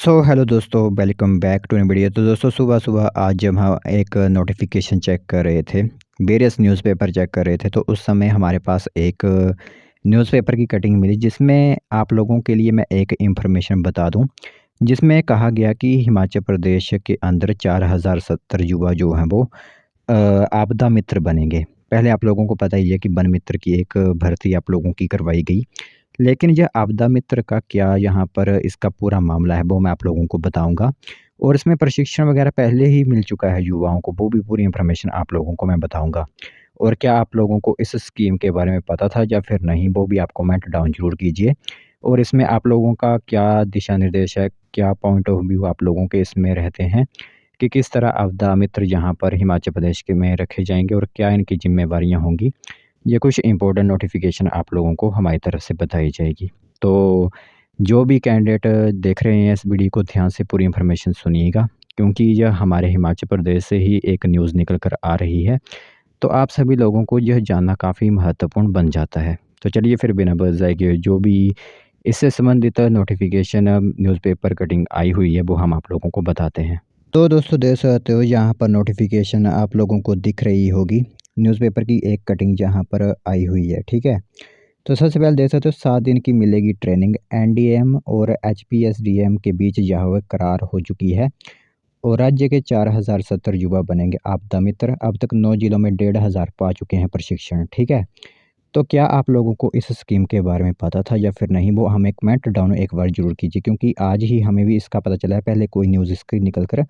Hello दोस्तों, welcome back to new video. तो दोस्तों, सुबह-सुबह आज जब हम एक नोटिफ़िकेशन चेक कर रहे थे, वेरियस न्यूज़पेपर चेक कर रहे थे, तो उस समय हमारे पास एक न्यूज़पेपर की कटिंग मिली, जिसमें आप लोगों के लिए मैं एक इन्फॉर्मेशन बता दूँ, जिसमें कहा गया कि हिमाचल प्रदेश के अंदर 4070 युवा जो हैं वो अ, आपदा मित्र बनेंगे। पहले आप लोगों को पता ही है कि वन मित्र की एक भर्ती आप लोगों की करवाई गई। लेकिन यह आपदा मित्र का क्या यहाँ पर इसका पूरा मामला है, वो मैं आप लोगों को बताऊँगा। और इसमें प्रशिक्षण वगैरह पहले ही मिल चुका है युवाओं को, वो भी पूरी इन्फॉर्मेशन आप लोगों को मैं बताऊँगा। और क्या आप लोगों को इस स्कीम के बारे में पता था या फिर नहीं, वो भी आप कमेंट डाउन ज़रूर कीजिए। और इसमें आप लोगों का क्या दिशा निर्देश है, क्या पॉइंट ऑफ व्यू आप लोगों के इसमें रहते हैं कि किस तरह आपदा मित्र यहाँ पर हिमाचल प्रदेश के में रखे जाएँगे और क्या इनकी ज़िम्मेवारियाँ होंगी? ये कुछ इम्पोर्टेंट नोटिफ़िकेशन आप लोगों को हमारी तरफ से बताई जाएगी। तो जो भी कैंडिडेट देख रहे हैं इस वीडियो को, ध्यान से पूरी इन्फॉर्मेशन सुनिएगा, क्योंकि यह हमारे हिमाचल प्रदेश से ही एक न्यूज़ निकल कर आ रही है। तो आप सभी लोगों को यह जानना काफ़ी महत्वपूर्ण बन जाता है। तो चलिए फिर बिना बज़ाए के जो भी इससे संबंधित नोटिफ़िकेशन न्यूज़पेपर कटिंग आई हुई है, वो हम आप लोगों को बताते हैं। तो दोस्तों, देख सकते हो यहाँ पर नोटिफ़िकेशन आप लोगों को दिख रही होगी। न्यूज़पेपर की एक कटिंग जहाँ पर आई हुई है, ठीक है? तो सबसे पहले देख सकते हो 7 दिन की मिलेगी ट्रेनिंग। एनडीएम और एचपीएसडीएम के बीच यह करार हो चुकी है और राज्य के 4070 युवा बनेंगे आपदा मित्र। अब तक 9 जिलों में 1500 पा चुके हैं प्रशिक्षण, ठीक है? तो क्या आप लोगों को इस स्कीम के बारे में पता था या फिर नहीं, वो हमें कमेंट डाउन एक बार ज़रूर कीजिए, क्योंकि आज ही हमें भी इसका पता चला है, पहले कोई न्यूज़ इसकी निकल कर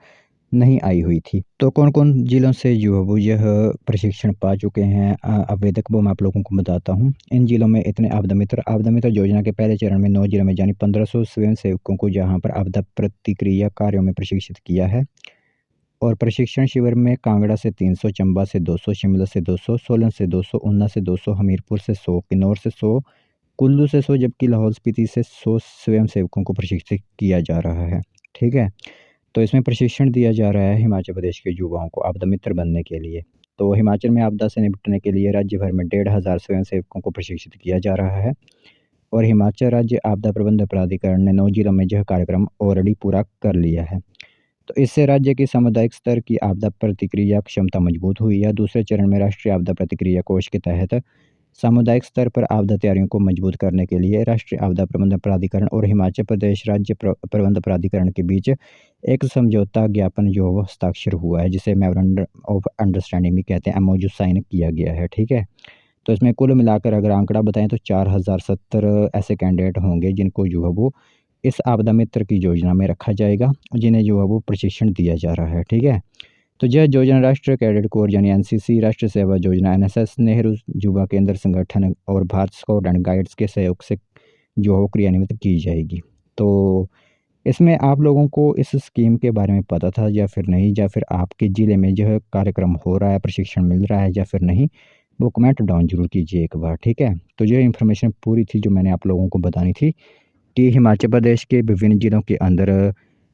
नहीं आई हुई थी। तो कौन-कौन जिलों से जो है वो यह प्रशिक्षण पा चुके हैं आवेदक, वो मैं आप लोगों को बताता हूँ। इन जिलों में इतने आपदा मित्र योजना के पहले चरण में 9 जिलों में यानी 1500 स्वयं सेवकों को यहाँ पर आपदा प्रतिक्रिया कार्यों में प्रशिक्षित किया है। और प्रशिक्षण शिविर में कांगड़ा से 300, चंबा से 200, शिमला से 200, सोलन से 200, ऊना से 200, हमीरपुर से 100, किन्नौर से 100, कुल्लू से 100, जबकि लाहौल स्पीति से 100 स्वयं सेवकों को प्रशिक्षित किया जा रहा है। ठीक है? तो इसमें प्रशिक्षण दिया जा रहा है हिमाचल प्रदेश के युवाओं को आपदा मित्र बनने के लिए। तो हिमाचल में आपदा से निपटने के लिए राज्य भर में 1500 स्वयं सेवकों को प्रशिक्षित किया जा रहा है और हिमाचल राज्य आपदा प्रबंधन प्राधिकरण ने 9 जिलों में यह कार्यक्रम ऑलरेडी पूरा कर लिया है। तो इससे राज्य की सामुदायिक स्तर की आपदा प्रतिक्रिया क्षमता मजबूत हुई है। दूसरे चरण में राष्ट्रीय आपदा प्रतिक्रिया कोष के तहत सामुदायिक स्तर पर आपदा तैयारियों को मजबूत करने के लिए राष्ट्रीय आपदा प्रबंधन प्राधिकरण और हिमाचल प्रदेश राज्य प्रबंधन प्राधिकरण के बीच एक समझौता ज्ञापन जो वो हस्ताक्षर हुआ है, जिसे मेमोरेंडम ऑफ अंडरस्टैंडिंग भी कहते हैं, एमओयू साइन किया गया है। ठीक है? तो इसमें कुल मिलाकर अगर आंकड़ा बताएं तो 4070 ऐसे कैंडिडेट होंगे जिनको जो है वो इस आपदा मित्र की योजना में रखा जाएगा, जिन्हें जो है वो प्रशिक्षण दिया जा रहा है। ठीक है? तो यह योजना राष्ट्रीय कैडेट कोर यानी एनसीसी, राष्ट्रीय सेवा योजना एनएसएस, नेहरू युवा केंद्र संगठन और भारत स्काउट एंड गाइड्स के सहयोग से जो है क्रियान्वित की जाएगी। तो इसमें आप लोगों को इस स्कीम के बारे में पता था या फिर नहीं, या फिर आपके ज़िले में यह कार्यक्रम हो रहा है, प्रशिक्षण मिल रहा है या फिर नहीं, वो कमेंट डाउन ज़रूर कीजिए एक बार, ठीक है? तो ये इन्फॉर्मेशन पूरी थी जो मैंने आप लोगों को बतानी थी कि हिमाचल प्रदेश के विभिन्न ज़िलों के अंदर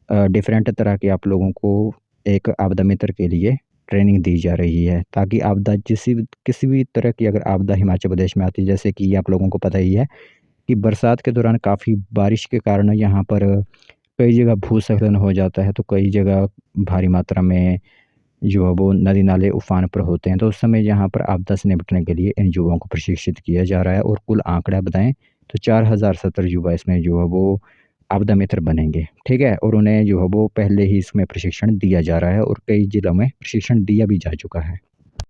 डिफरेंट तरह के आप लोगों को एक आपदा मित्र के लिए ट्रेनिंग दी जा रही है, ताकि आपदा किसी भी तरह की अगर आपदा हिमाचल प्रदेश में आती है, जैसे कि आप लोगों को पता ही है कि बरसात के दौरान काफ़ी बारिश के कारण यहाँ पर कई जगह भूस्खलन हो जाता है, तो कई जगह भारी मात्रा में जो है वो नदी नाले उफान पर होते हैं। तो उस समय यहाँ पर आपदा से निपटने के लिए इन युवाओं को प्रशिक्षित किया जा रहा है और कुल आंकड़ा बताएं तो 4070 युवा इसमें जो है वो आपदा मित्र बनेंगे, ठीक है? और उन्हें जो है वो पहले ही इसमें प्रशिक्षण दिया जा रहा है और कई जिलों में प्रशिक्षण दिया भी जा चुका है।